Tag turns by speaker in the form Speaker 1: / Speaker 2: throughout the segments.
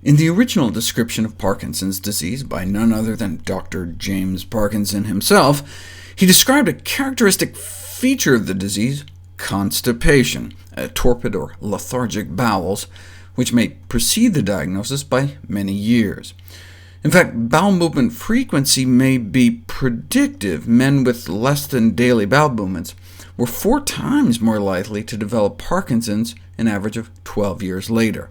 Speaker 1: In the original description of Parkinson's disease by none other than Dr. James Parkinson himself, he described a characteristic feature of the disease, constipation, torpid or lethargic bowels, which may precede the diagnosis by many years. In fact, bowel movement frequency may be predictive. Men with less than daily bowel movements were 4 times more likely to develop Parkinson's an average of 12 years later.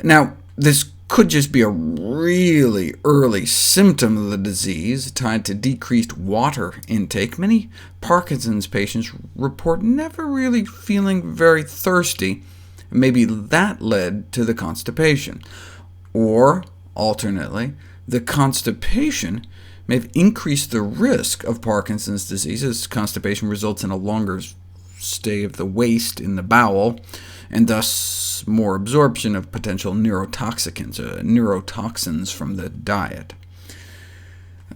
Speaker 1: Now, this could just be a really early symptom of the disease tied to decreased water intake. Many Parkinson's patients report never really feeling very thirsty, and maybe that led to the constipation. Or, alternately, the constipation may have increased the risk of Parkinson's disease, as constipation results in a longer stay of the waste in the bowel, and thus more absorption of potential neurotoxins from the diet.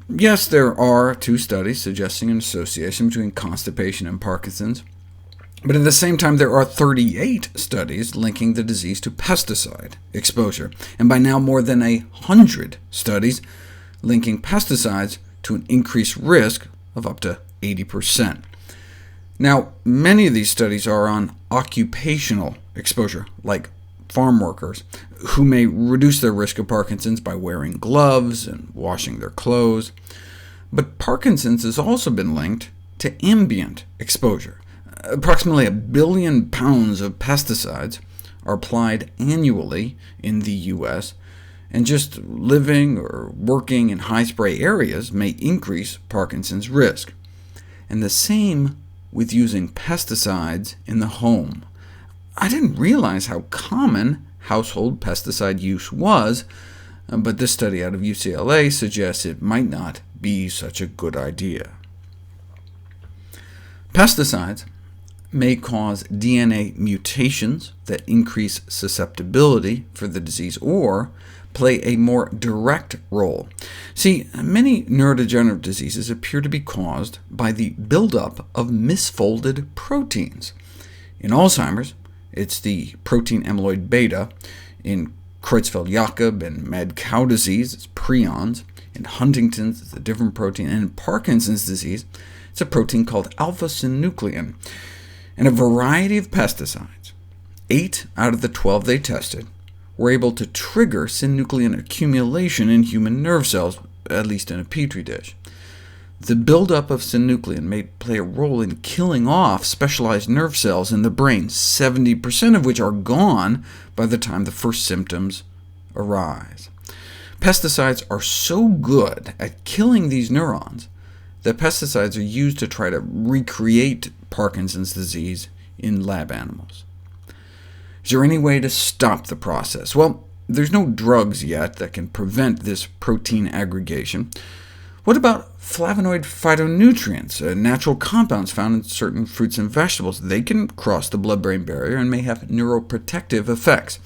Speaker 1: Yes, there are 2 studies suggesting an association between constipation and Parkinson's, but at the same time there are 38 studies linking the disease to pesticide exposure, and by now more than 100 studies linking pesticides to an increased risk of up to 80%. Now, many of these studies are on occupational exposure, like farm workers, who may reduce their risk of Parkinson's by wearing gloves and washing their clothes. But Parkinson's has also been linked to ambient exposure. Approximately 1 billion pounds of pesticides are applied annually in the U.S., and just living or working in high-spray areas may increase Parkinson's risk. And the same with using pesticides in the home. I didn't realize how common household pesticide use was, but this study out of UCLA suggests it might not be such a good idea. Pesticides may cause DNA mutations that increase susceptibility for the disease, or play a more direct role. See, many neurodegenerative diseases appear to be caused by the buildup of misfolded proteins. In Alzheimer's, it's the protein amyloid beta. In Creutzfeldt-Jakob and mad cow disease, it's prions. In Huntington's, it's a different protein. And in Parkinson's disease, it's a protein called alpha-synuclein. And a variety of pesticides, 8 out of the 12 they tested, were able to trigger synuclein accumulation in human nerve cells, at least in a petri dish. The buildup of synuclein may play a role in killing off specialized nerve cells in the brain, 70% of which are gone by the time the first symptoms arise. Pesticides are so good at killing these neurons that pesticides are used to try to recreate Parkinson's disease in lab animals. Is there any way to stop the process? Well, there's no drugs yet that can prevent this protein aggregation. What about flavonoid phytonutrients, natural compounds found in certain fruits and vegetables? They can cross the blood-brain barrier and may have neuroprotective effects.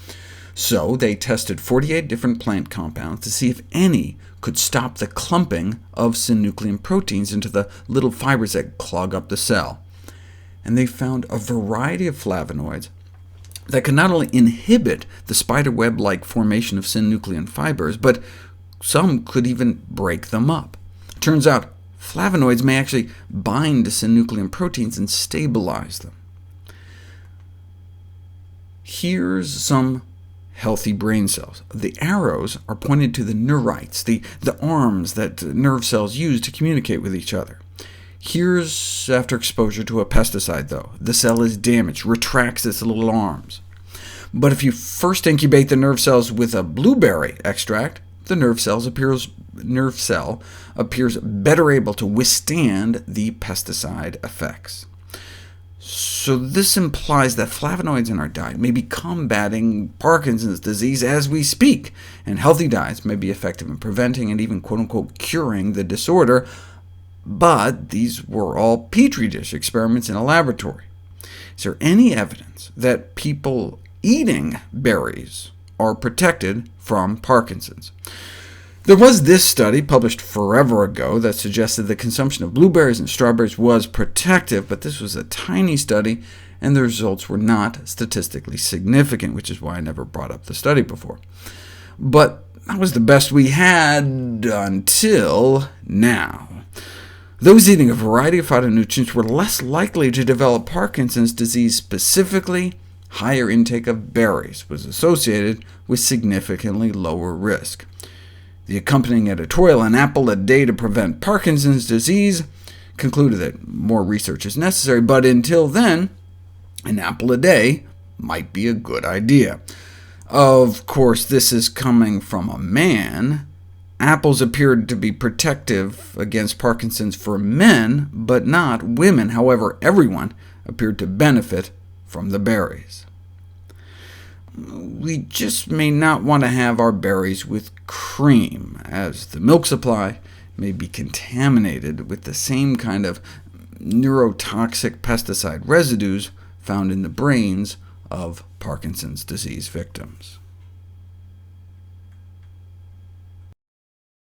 Speaker 1: So they tested 48 different plant compounds to see if any could stop the clumping of synuclein proteins into the little fibers that clog up the cell. And they found a variety of flavonoids that can not only inhibit the spiderweb-like formation of synuclein fibers, but some could even break them up. It turns out flavonoids may actually bind to synuclein proteins and stabilize them. Here's some healthy brain cells. The arrows are pointed to the neurites, the arms that nerve cells use to communicate with each other. Here's after exposure to a pesticide, though. The cell is damaged, retracts its little arms. But if you first incubate the nerve cells with a blueberry extract, the nerve cell appears better able to withstand the pesticide effects. So this implies that flavonoids in our diet may be combating Parkinson's disease as we speak, and healthy diets may be effective in preventing and even quote-unquote curing the disorder, but these were all petri dish experiments in a laboratory. Is there any evidence that people eating berries are protected from Parkinson's? There was this study published forever ago that suggested the consumption of blueberries and strawberries was protective, but this was a tiny study, and the results were not statistically significant, which is why I never brought up the study before. but that was the best we had until now. Those eating a variety of phytonutrients were less likely to develop Parkinson's disease. Specifically, higher intake of berries was associated with significantly lower risk. The accompanying editorial, An Apple a Day to Prevent Parkinson's Disease, concluded that more research is necessary, but until then, an apple a day might be a good idea. Of course, this is coming from a man. Apples appeared to be protective against Parkinson's for men, but not women. However, everyone appeared to benefit from the berries. We just may not want to have our berries with cream, as the milk supply may be contaminated with the same kind of neurotoxic pesticide residues found in the brains of Parkinson's disease victims.